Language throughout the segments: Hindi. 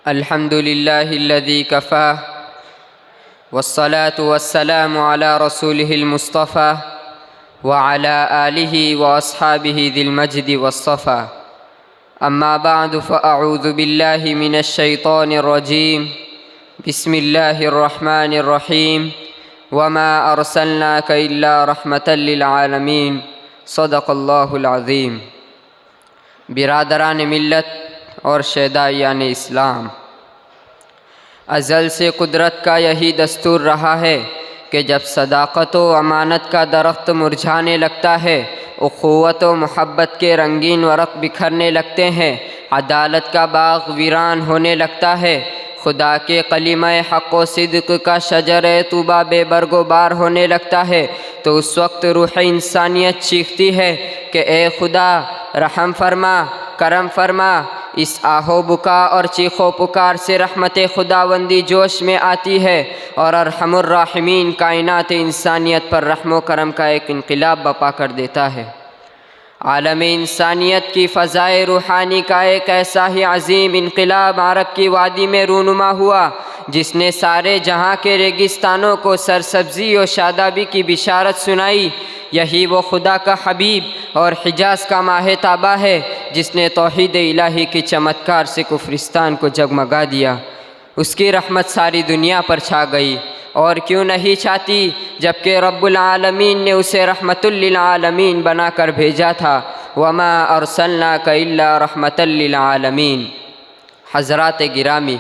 अल्हम्दुलिल्लाहिल्लज़ी कफ़ा वस्सलातु वस्सलामु अला रसूलिहिल मुस्तफ़ा व अला आलिहि व अस्हाबिहि दिल मज्दि वस्सफ़ा। अम्मा बअदु फ़अऊज़ु बिल्लाहि मिनश शैतानिर रजीम। बिस्मिल्लाहिर रहमानिर रहीम। वमा अर्सलनाका इल्ला रहमतल लिल आलमीन। सदक़ल्लाहुल अज़ीम। बिरादरान मिल्लत और शहदायान इस्लाम, अज़ल से कुदरत का यही दस्तूर रहा है कि जब सदाक़त व अमानत का दरख्त मुरझाने लगता है, उख़ुव्वत व मोहब्बत के रंगीन वरक़ बिखरने लगते हैं, अदालत का बाग़ वीरान होने लगता है, खुदा के कलिमा हक़ व सिद्क़ का शजर तूबा बेबरगो बार होने लगता है, तो उस वक्त रूह इंसानियत चीखती है कि ए खुदा रहम फरमा, करम फरमा। इस आहो बुका और चीखो पुकार से रहमत खुदावंदी जोश में आती है और अरहमुर राहिमीन कायनात इंसानियत पर रहमो करम का एक इनक़िलाब बपा कर देता है। आलम इंसानियत की फ़ज़ाए रूहानी का एक ऐसा ही अज़ीम इनक़िलाब अरब की वादी में रूनुमा हुआ, जिसने सारे जहाँ के रेगिस्तानों को सरसब्ज़ी और शादाबी की बिशारत सुनाई। यही वो खुदा का हबीब और हिजाज़ का माह ताबा है, जिसने तौहीद इलाही की चमत्कार से कुफ्रिस्तान को जगमगा दिया। उसकी रहमत सारी दुनिया पर छा गई, और क्यों नहीं छाती जबकि रब्बुल आलमीन ने उसे रहमतुल लिल आलमीन बनाकर भेजा था। वमा अर्सलनाका इल्ला रहमतल लिल आलमीन। हज़रात गिरामी,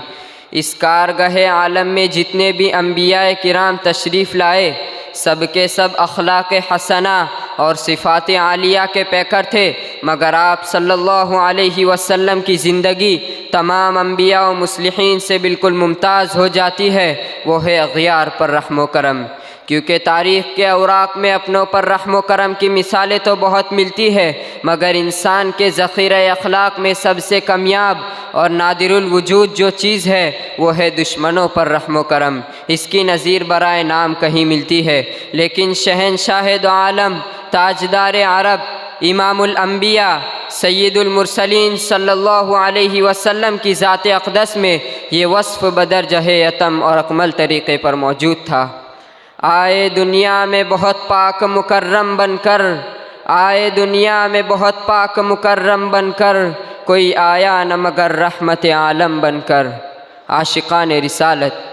इस कारगह आलम में जितने भी अम्बिया किराम तशरीफ़ लाए, सब के सब अखलाक़ हसना और सिफ़ात आलिया के पैकर थे, मगर आप सल्लल्लाहु अलैहि वसल्लम की ज़िंदगी तमाम अम्बिया व मुस्लिहीन से बिल्कुल मुमताज़ हो जाती है। वो है अग़ियार पर रहमो करम, क्योंकि तारीख़ के औराक़ में अपनों पर रहमो करम की मिसालें तो बहुत मिलती है, मगर इंसान के ज़ख़ीरे अखलाक़ में सबसे कामयाब और नादिरुल वजूद जो चीज़ है वो है दुश्मनों पर रहमो करम। इसकी नज़ीर बराए नाम कहीं मिलती है, लेकिन शहनशाह दो आलम, ताजदार अरब, इमामुल अम्बिया, सय्यदुल मुरसलीन सल्लल्लाहु अलैहि वसल्लम की ज़ात अक़दस में ये वस्फ़ बदरजह अतम और अकमल तरीक़े पर मौजूद था। आए दुनिया में बहुत पाक मुकर्रम बनकर, आए दुनिया में बहुत पाक मुकर्रम बनकर, कोई आया न मगर रहमत आलम बनकर। आशिकान रिसालत,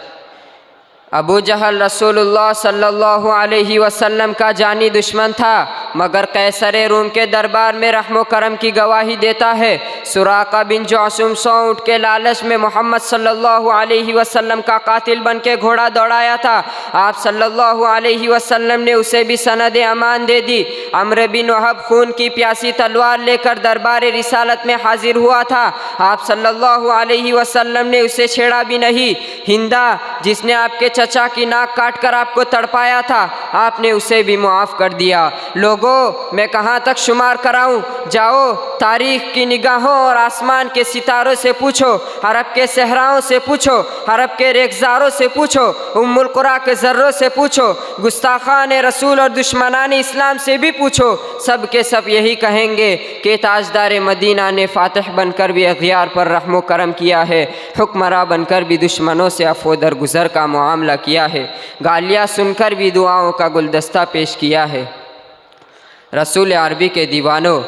अबू जहल रसूलुल्लाह सल्लल्लाहु अलैहि वसल्लम का जानी दुश्मन था, मगर कैसर रूम के दरबार में रहमो करम की गवाही देता है। सुराका बिन जौसुम सौ ऊँट के लालच में मोहम्मद सल्लल्लाहु अलैहि वसल्लम का कातिल बन के घोड़ा दौड़ाया था। आप सल्लल्लाहु अलैहि वसल्लम ने उसे भी सनद अमान दे दी। अम्र बिन वहब खून की प्यासी तलवार लेकर दरबार रिसालत में हाजिर हुआ था। आप सल्लल्लाहु अलैहि वसल्लम ने उसे छेड़ा भी नहीं। हिंदा, जिसने आपके चचा की नाक काट कर आपको तड़पाया था, आपने उसे भी मुआफ़ कर दिया। लोगों, मैं कहाँ तक शुमार कराऊं? जाओ तारीख़ की निगाहों और आसमान के सितारों से पूछो, अरब के सहराओं से पूछो, अरब के रेगज़ारों से पूछो, उम्मुल कुरा के ज़र्रों से पूछो, गुस्ताखान रसूल और दुश्मनान इस्लाम से भी पूछो। सब के सब यही कहेंगे कि ताजदार मदीना ने फ़ातिह बनकर भी अग़ियार पर रहमो करम किया है, हुक्मरां बनकर भी दुश्मनों से अफ़्व दरगुज़र का मामला किया है, गालियाँ सुनकर भी दुआओं का गुलदस्ता पेश किया है। रसूल अरबी के दीवानों,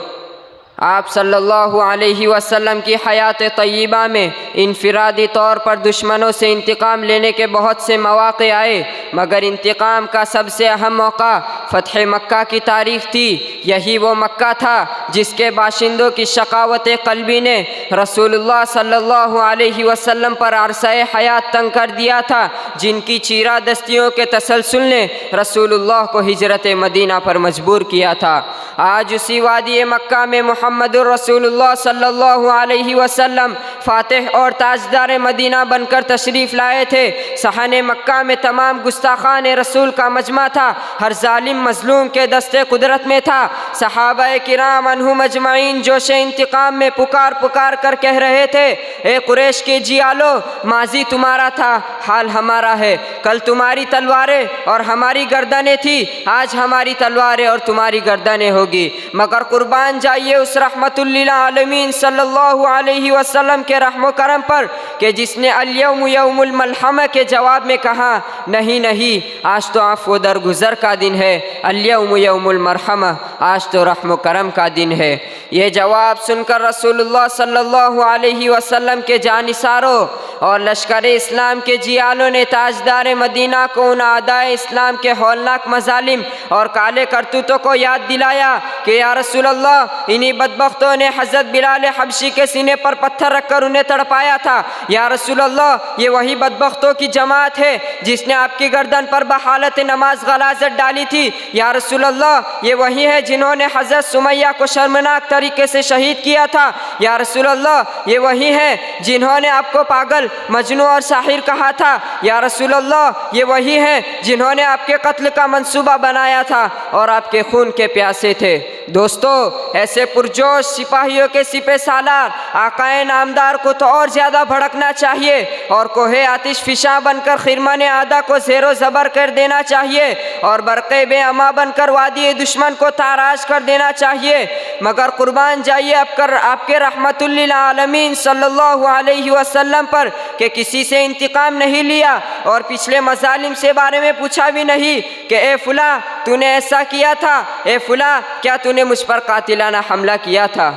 आप सल्लल्लाहु अलैहि वसल्लम की हयात तय्यबा में इनफिरादी तौर पर दुश्मनों से इंतकाम लेने के बहुत से मौक़े आए, मगर इंतकाम का सबसे अहम मौका फ़तह मक्का की तारीख़ थी। यही वो मक्का था जिसके बाशिंदों की शकावत क़ल्बी ने रसूलुल्लाह सल्लल्लाहु अलैहि वसल्लम पर अरसाए हयात तंग कर दिया था, जिनकी चीरा दस्तियों के तसलसल ने रसूलुल्लाह को हिजरत मदीना पर मजबूर किया था। आज उसी वादी मक्का में मुहम्मदुर रसूलुल्लाह सल्लल्लाहु अलैहि वसल्लम फ़ातिह और ताजदार मदीना बनकर तशरीफ़ लाए थे। सहने मक्का में तमाम गुस्ताखान रसूल का मजमा था, हर जालिम मजलूम के दस्ते कुदरत में था। सहाबा किराम अन्हुम अजमाइन जोश इंतकाम में पुकार पुकार कर कह रहे थे, ए कुरैश के जियालो, माजी तुम्हारा था, हाल हमारा है। कल तुम्हारी तलवारें और हमारी गर्दनें थी, आज हमारी तलवारें और तुम्हारी गर्दनें होगी। मगर कुर्बान जाइए उस रहमतुल लिल आलमीन सल्लल्लाहु अलैहि वसल्लम के रहमो करम पर कि जिसने अल-यौम यौमुल मलहमा के जवाब में कहा नहीं नहीं, आज तो आफ़ व दरगुज़र का दिन है, अल-यौम यौमुल मरहमा, आज तो रहमो करम का दिन है। ये जवाब सुनकर रसूलुल्लाह सल्लल्लाहु अलैहि वसल्लम के जानिसारों और लश्कर इस्लाम के जियालों ने ताजदार मदीना को उन आदाए इस्लाम के हौलनाक मजालिम और काले करतूतों को याद दिलाया कि या रसूलल्लाह, इन्हीं बदबख्तों ने हज़रत बिलाल हबशी के सीने पर पत्थर रखकर उन्हें तड़पाया था। या रसूलल्लाह, ये वही बदबख्तों की जमात है जिसने आपकी गर्दन पर बहालत नमाज गलाजत डाली थी। या रसूलल्लाह, ये वही है जिन्होंने हज़रत सुमैया को शर्मनाक तरीके से शहीद किया था। या रसूलल्लाह, ये वही है जिन्होंने आपको पागल, मजनू और साहिर कहा था। या रसूलल्लाह, ये वही हैं जिन्होंने आपके कत्ल का मंसूबा बनाया था और आपके खून के प्यासे थे। दोस्तों, ऐसे पुरजोश सिपाहियों के सिपह सालार आकाए नामदार को तो और ज़्यादा भड़कना चाहिए और कोहे आतिश फिशा बनकर खिरमान आदा को ज़ेरो ज़बर कर देना चाहिए और बरक़े बेअमा बनकर वादी दुश्मन को ताराश कर देना चाहिए। मगर कुर्बान जाइए आपके रहमतुल लिल आलमीन सल्लल्लाहु अलैहि वसल्लम पर कि किसी से इंतकाम नहीं लिया और पिछले मजालिम से बारे में पूछा भी नहीं कि ए फुला तूने ऐसा किया था, ए फुला क्या तूने मुझ पर कातिलाना हमला किया था।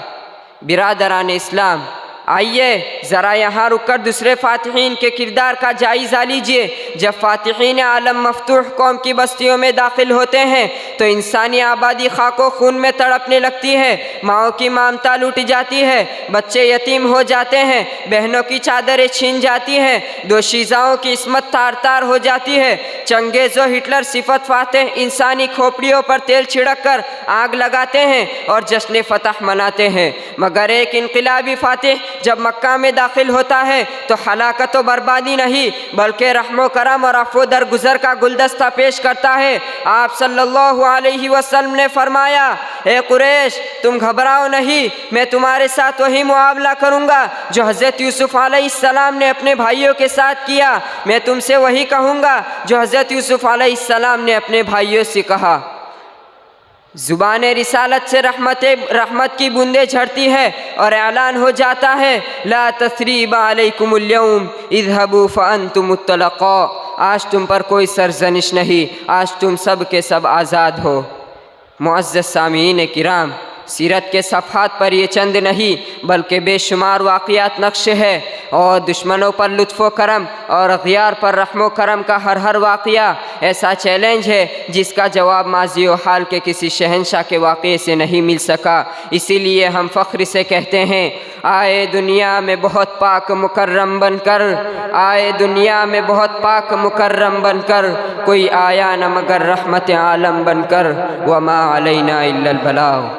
बिरादरान इस्लाम, आइए ज़रा यहाँ रुककर दूसरे फ़ातिहीन के किरदार का जायज़ा लीजिए। जब फ़ातिहीन आलम मफ्तूह कौम की बस्तियों में दाखिल होते हैं तो इंसानी आबादी खाको खून में तड़पने लगती है, माओं की ममता लूट जाती है, बच्चे यतीम हो जाते हैं, बहनों की चादरें छीन जाती हैं, दोशीज़ाओं की इस्मत तार तार हो जाती है। चंगेज़ व हिटलर सिफत फातेह इंसानी खोपड़ियों पर तेल छिड़क कर आग लगाते हैं और जश्न फ़तह मनाते हैं। मगर एक इनकलाबी फ़ातिह जब मक्का में दाखिल होता है तो हलाकत व बर्बादी नहीं बल्कि रहमो करम और अफ़्व दरगुज़र का गुलदस्ता पेश करता है। आप सल्लल्लाहु अलैहि वसल्लम ने फरमाया, ए कुरैश, तुम घबराओ नहीं, मैं तुम्हारे साथ वही मुआवला करूँगा जो हज़रत यूसुफ़ अलैहिस्सलाम ने अपने भाइयों के साथ किया। मैं तुमसे वही कहूँगा जो हज़रत यूसुफ़ अलैहिस्सलाम ने अपने भाइयों से कहा। ज़ुबान रिसालत से रहमत की बूंदें झड़ती है और ऐलान हो जाता है, ला तस्रीब अलैकुमुल यौम इज़हबू फ़अंतुमुत तलक़ा, आज तुम पर कोई सरजनिश नहीं, आज तुम सब के सब आज़ाद हो। मुअज़्ज़ज़ सामीईन किराम, सीरत के सफ़हात पर ये चंद नहीं बल्कि बेशुमार वाक़ियात नक्श है और दुश्मनों पर लुत्फ़ो करम और अग़यार पर रहमो करम का हर वाक़िया ऐसा चैलेंज है जिसका जवाब माज़ी व हाल के किसी शहंशाह के वाक़े से नहीं मिल सका। इसीलिए हम फ़ख्र से कहते हैं, आए दुनिया में बहुत पाक मुकर्रम बनकर, आए दुनिया में बहुत पाक मुकर्रम बनकर, कोई आया न मगर रहमत आलम बनकर, वमा अलैना इल्लल बलाग।